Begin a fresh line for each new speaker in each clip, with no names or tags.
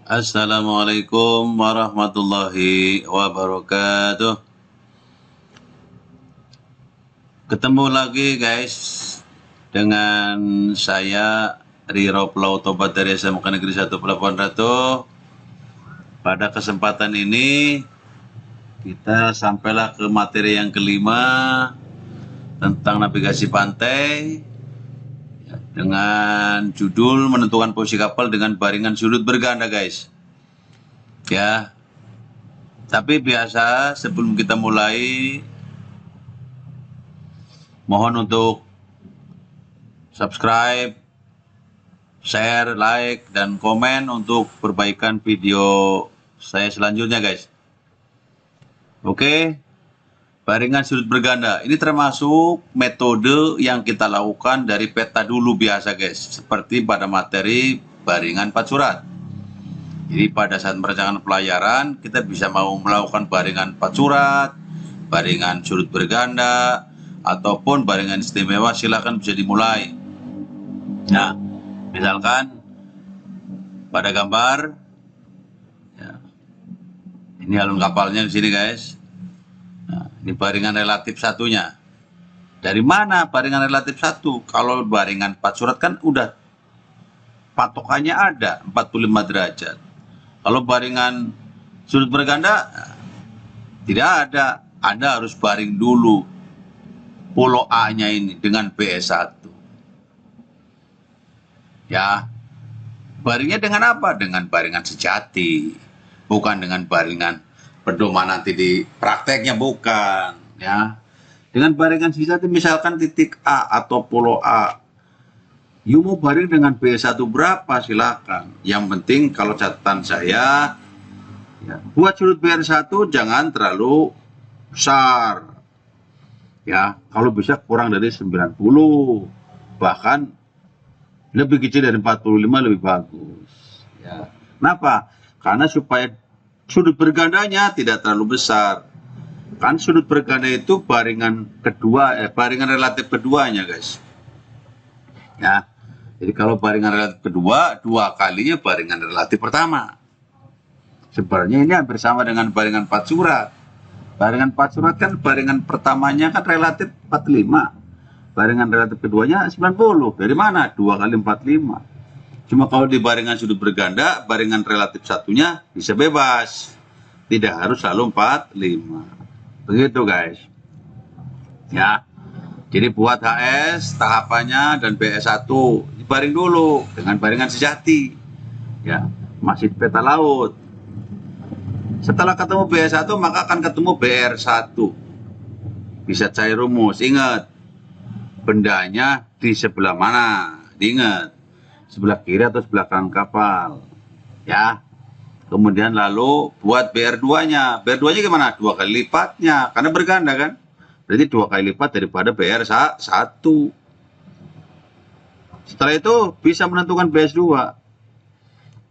Assalamualaikum warahmatullahi wabarakatuh. Ketemu lagi guys dengan saya Riro Plautobat dari SMK Negeri 1 Pelabuhan Ratu. Pada kesempatan ini kita sampailah ke materi yang kelima tentang navigasi pantai dengan judul menentukan posisi kapal dengan baringan sudut berganda guys. Ya. Tapi biasa sebelum kita mulai mohon untuk subscribe, share, like, dan komen untuk perbaikan video saya selanjutnya guys. Oke. Baringan sudut berganda, ini termasuk metode yang kita lakukan dari peta dulu biasa guys, seperti pada materi baringan 4 surat. Jadi pada saat merencanakan pelayaran, kita bisa mau melakukan baringan 4 surat, baringan sudut berganda, ataupun baringan istimewa, silahkan bisa dimulai. Nah, misalkan pada gambar, ya, ini alun kapalnya di sini guys. Nah, ini baringan relatif satunya. Dari mana baringan relatif satu? Kalau baringan 4 surat kan udah patokannya ada 45 derajat. Kalau baringan sudut berganda tidak ada. Anda harus baring dulu pulau A-nya ini dengan BS1. Ya. Baringnya dengan apa? Dengan baringan sejati. Bukan dengan baringan pedoman nanti di prakteknya, bukan ya. Dengan baringan sejati misalkan titik A atau pulau A, you mau baring dengan B1 berapa silakan. Yang penting kalau catatan saya ya, buat sudut BR1 jangan terlalu besar ya, kalau bisa kurang dari 90, bahkan lebih kecil dari 45 lebih bagus ya. Kenapa? Karena supaya sudut bergandanya tidak terlalu besar. Kan sudut berganda itu baringan kedua, baringan relatif keduanya guys. Ya, jadi kalau baringan relatif kedua, 2 kalinya baringan relatif pertama. Sebenarnya ini hampir sama dengan baringan 4 surat. Baringan 4 surat kan baringan pertamanya kan relatif 45. Baringan relatif keduanya 90. Dari mana? 2 kali 45. Cuma kalau di baringan sudut berganda, baringan relatif satunya bisa bebas. Tidak harus selalu 45. Begitu guys. Ya. Jadi buat HS, tahapannya dan BS1 dibaring dulu dengan baringan sejati. Ya, masih peta laut. Setelah ketemu BS1 maka akan ketemu BR1. Bisa cair rumus. Ingat, bendanya di sebelah mana? Diingat. Sebelah kiri atau sebelah kanan kapal ya. Kemudian lalu buat BR2-nya. BR2-nya gimana? 2 kali lipatnya, karena berganda kan, berarti 2 kali lipat daripada BR1. Setelah itu bisa menentukan BS2.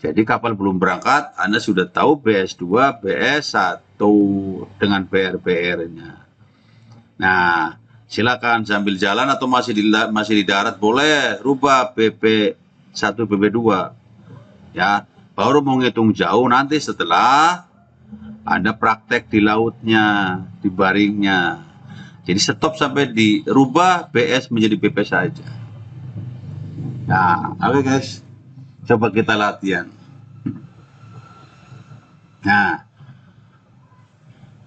Jadi kapal belum berangkat, Anda sudah tahu BS2, BS1 dengan BR-BR-nya. Nah, silakan sambil jalan atau masih di darat boleh rubah BP1 BP2 ya, baru mau ngitung jauh nanti setelah Anda praktek di lautnya, di baringnya. Jadi stop sampai dirubah BS menjadi BP saja. Nah, oke guys, coba kita latihan. Nah,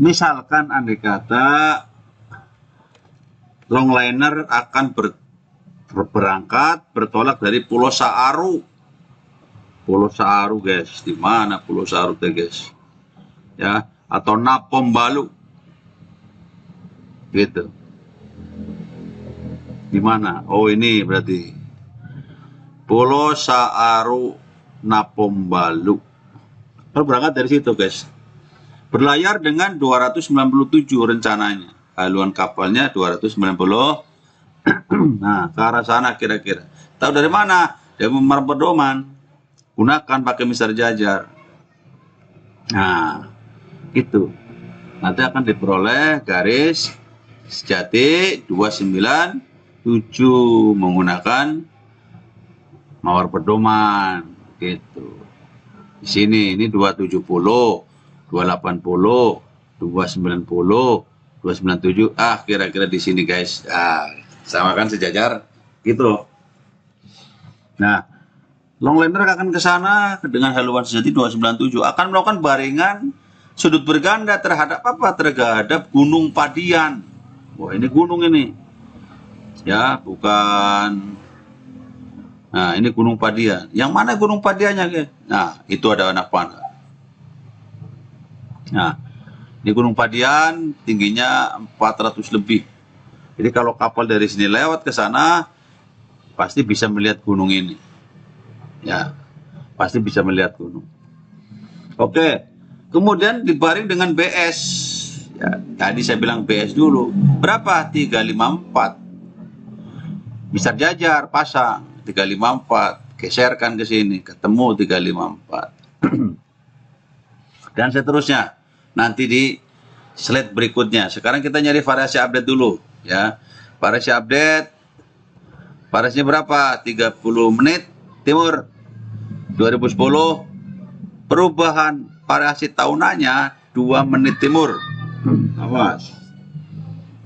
misalkan andai kata longliner akan berangkat bertolak dari Pulau Saaru. Pulau Saaru guys, di mana Pulau Saaru teh guys? Ya, atau Napombalu. Gitu. Di mana? Oh, ini berarti Pulau Saaru Napombalu. Kalau berangkat dari situ guys. Berlayar dengan 297 rencananya. Haluan kapalnya 290. Nah, ke arah sana kira-kira. Tahu dari mana? Dari pedoman. Gunakan pakai misar jajar. Nah, itu. Nanti akan diperoleh garis sejati 297 menggunakan mawar pedoman. Gitu. Di sini ini 270, 280, 290, 297. Kira-kira di sini guys. Sama kan sejajar gitu. Nah, longliner akan ke sana dengan haluan sejati 297 akan melakukan baringan sudut berganda terhadap apa? Terhadap Gunung Padian. Wah, ini gunung ini. Ya, bukan. Nah, ini Gunung Padian. Yang mana Gunung Padiannya, guys? Nah, itu ada anak panah. Nah, ini Gunung Padian tingginya 400 lebih. Jadi kalau kapal dari sini lewat ke sana, pasti bisa melihat gunung ini. Ya, pasti bisa melihat gunung. Oke, kemudian dibaring dengan BS. Ya, tadi saya bilang BS dulu. Berapa? 354. Bisa jajar, pasang 354, geserkan ke sini, ketemu 354. Dan seterusnya. Nanti di slide berikutnya. Sekarang kita nyari variasi update dulu, ya. Variasi update. Variasinya berapa? 30 menit timur. 2010. Perubahan variasi tahunannya 2 menit timur. Awas.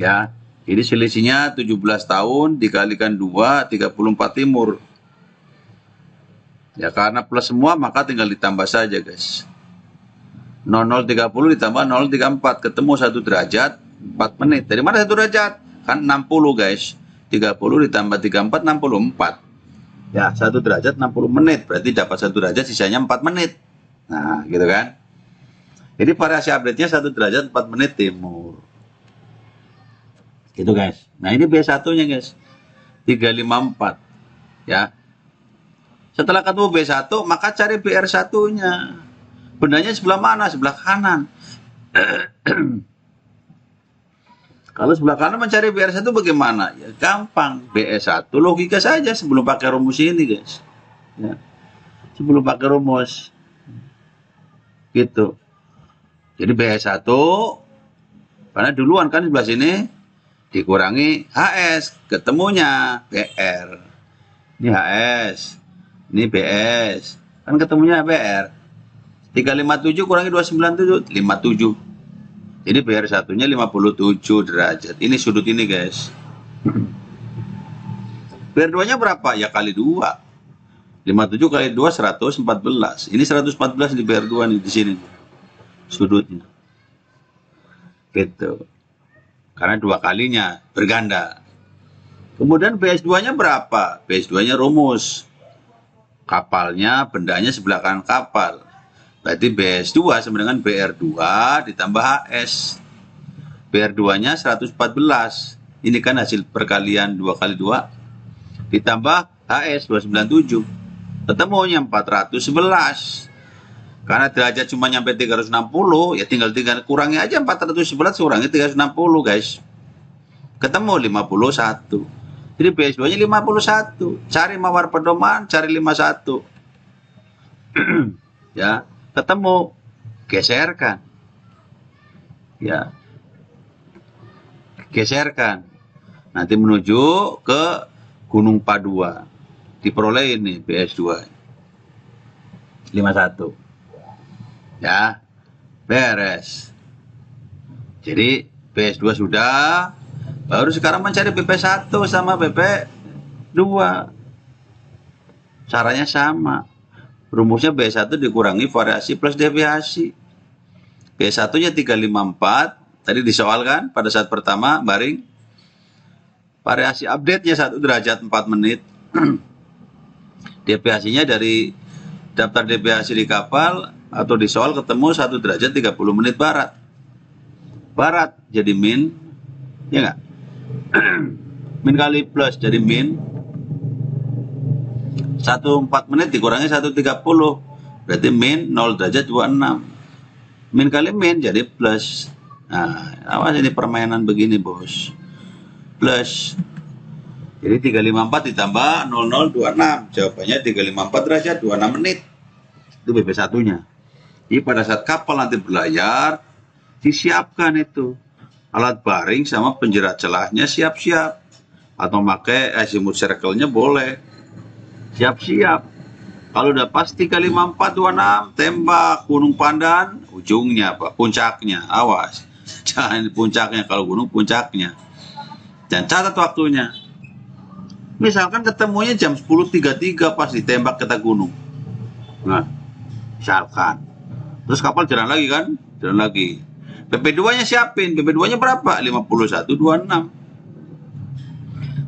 Ya. Ini selisihnya 17 tahun dikalikan 2, 34 timur. Ya, karena plus semua maka tinggal ditambah saja, guys. 0030 ditambah 034, ketemu 1 derajat 4 menit. Dari mana 1 derajat? Kan 60, guys. 30 ditambah 34, 64. Ya, 1 derajat 60 menit. Berarti dapat 1 derajat sisanya 4 menit. Nah, gitu kan. Jadi variasi update-nya 1 derajat 4 menit timur. Gitu guys. Nah, ini B1-nya guys. 354. Ya. Setelah ketemu B1, maka cari BR1-nya. Bendanya sebelah mana? Sebelah kanan. Kalau sebelah kanan mencari BR1 bagaimana? Ya gampang. BS1 logika saja sebelum pakai rumus ini guys. Ya. Sebelum pakai rumus. Gitu. Jadi BS1 karena duluan kan sebelah sini dikurangi HS, ketemunya BR. Ini HS, ini BS. Kan ketemunya BR. 357 kurangi 297, 57. Jadi BR satunya 57 derajat. Ini sudut ini, guys. BR 2-nya berapa? Ya kali 2. 57 kali 2 114. Ini 114 di BR 2 nih di sini. Sudutnya. Gitu. Karena 2 kalinya berganda. Kemudian BS2-nya berapa? BS2-nya rumus. Kapalnya, bendanya sebelah kanan kapal. Berarti BS2 sama dengan BR2 ditambah HS. BR2-nya 114. Ini kan hasil perkalian 2 kali 2. Ditambah HS 297. Ketemunya 411. Karena derajat cuma nyampe 360, ya tinggal kurangi aja 411 kurangi 360 guys. Ketemu 51. Jadi BS2-nya 51. Cari mawar pedoman, cari 51. Ya, ketemu. Geserkan. Ya. Geserkan. Nanti menuju ke Gunung Padua. Diperoleh ini BS2. 51. Ya, beres. Jadi BS2 sudah, baru sekarang mencari BP1 sama BP2. Caranya sama. Rumusnya B1 dikurangi variasi plus deviasi. B1-nya 354, tadi disoalkan pada saat pertama baring. Variasi update-nya 1 derajat 4 menit. Deviasinya dari daftar deviasi di kapal atau di soal ketemu 1 derajat 30 menit barat. Barat jadi min, ya enggak? Min kali plus jadi min. 1 4 menit dikurangi 1 30. Berarti min 0 derajat 26. Min kali min jadi plus. Nah, awas ini permainan begini, Bos. Plus. Jadi 354 ditambah 0026. Jawabannya 354 derajat 26 menit. Itu BP1-nya. Jadi pada saat kapal nanti berlayar, disiapkan itu. Alat baring sama penjerat celahnya siap-siap. Atau pakai azimuth circle-nya boleh. Siap-siap. Kalau udah pasti kali 5426, tembak Gunung Pandan, ujungnya Pak, puncaknya. Awas. Jangan puncaknya, kalau gunung puncaknya. Dan catat waktunya. Misalkan ketemunya jam 10.33 pas ditembak kita gunung. Nah, misalkan. Terus kapal jalan lagi kan? Jalan lagi. PP2-nya siapin. PP2-nya berapa? 5126.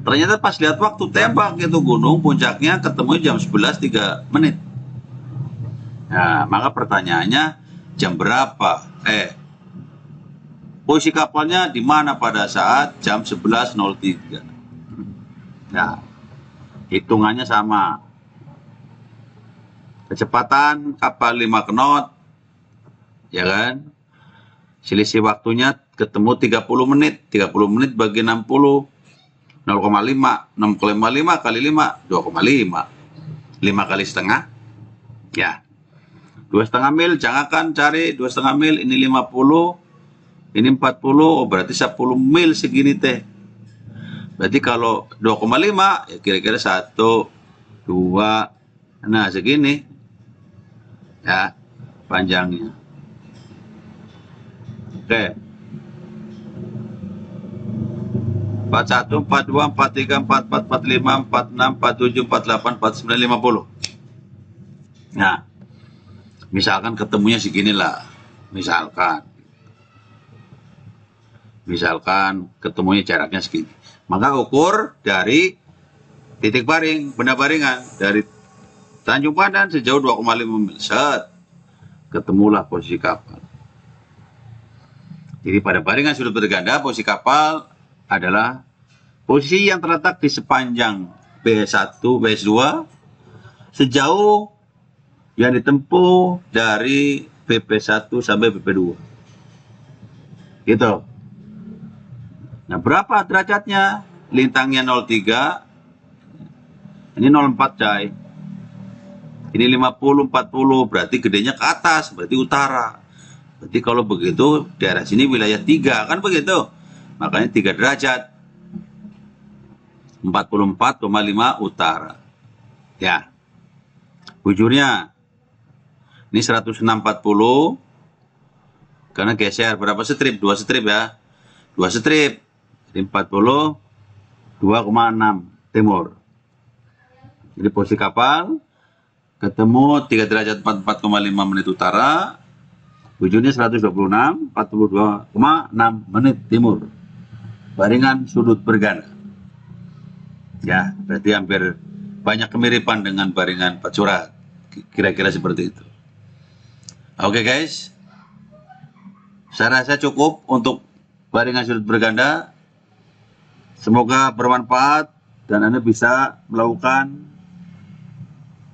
Ternyata pas lihat waktu tembak itu gunung puncaknya ketemu jam 11.03. Nah, maka pertanyaannya jam berapa? Posisi kapalnya di mana pada saat jam 11.03? Nah, hitungannya sama. Kecepatan kapal 5 knot, ya kan? Selisih waktunya ketemu 30 menit. 30 menit bagi 60. 0,5, 6,5 kali 5, 2,5. 5 kali setengah, ya. 2,5 mil, jangan cari 2,5 mil, ini 50, ini 40, oh berarti 10 mil segini teh. Berarti kalau 2,5, ya kira-kira 1, 2, nah segini, ya, panjangnya. Oke. 41, 42, 43, 44, 45, 46, 47, 48, 49, 50. Nah, misalkan ketemunya seginilah. Misalkan ketemunya jaraknya segini. Maka ukur dari titik baring, benda baringan. Dari Tanjung Pandan sejauh 2,5 mil. Set. Ketemulah posisi kapal. Jadi pada baringan sudut berganda, posisi kapal adalah posisi yang terletak di sepanjang BS1, BS2 sejauh yang ditempuh dari BP1 sampai BP2. Gitu. Nah, berapa derajatnya? Lintangnya 03. Ini 04, coy. Ini 50, 40, berarti gedenya ke atas, berarti utara. Berarti kalau begitu, daerah sini wilayah 3, kan begitu? Makanya 3 derajat. 44,5 utara. Ya. Bujurnya ini 106,40 karena geser berapa strip? 2 strip ya. 2 strip. Jadi 42,6 timur. Jadi posisi kapal ketemu 3 derajat 44,5 menit utara. Bujurnya 126, 42,6 menit timur. Baringan sudut berganda. Ya, berarti hampir banyak kemiripan dengan baringan Pacurat. Kira-kira seperti itu. Oke guys. Saya rasa cukup untuk baringan sudut berganda. Semoga bermanfaat dan Anda bisa melakukan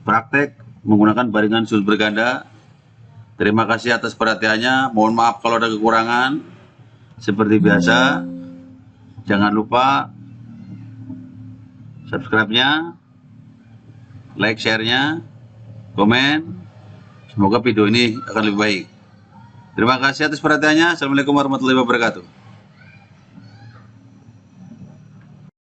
praktek menggunakan baringan sudut berganda. Terima kasih atas perhatiannya. Mohon maaf kalau ada kekurangan. Seperti biasa, jangan lupa subscribe-nya, like, share-nya, komen. Semoga video ini akan lebih baik. Terima kasih atas perhatiannya. Assalamualaikum warahmatullahi wabarakatuh.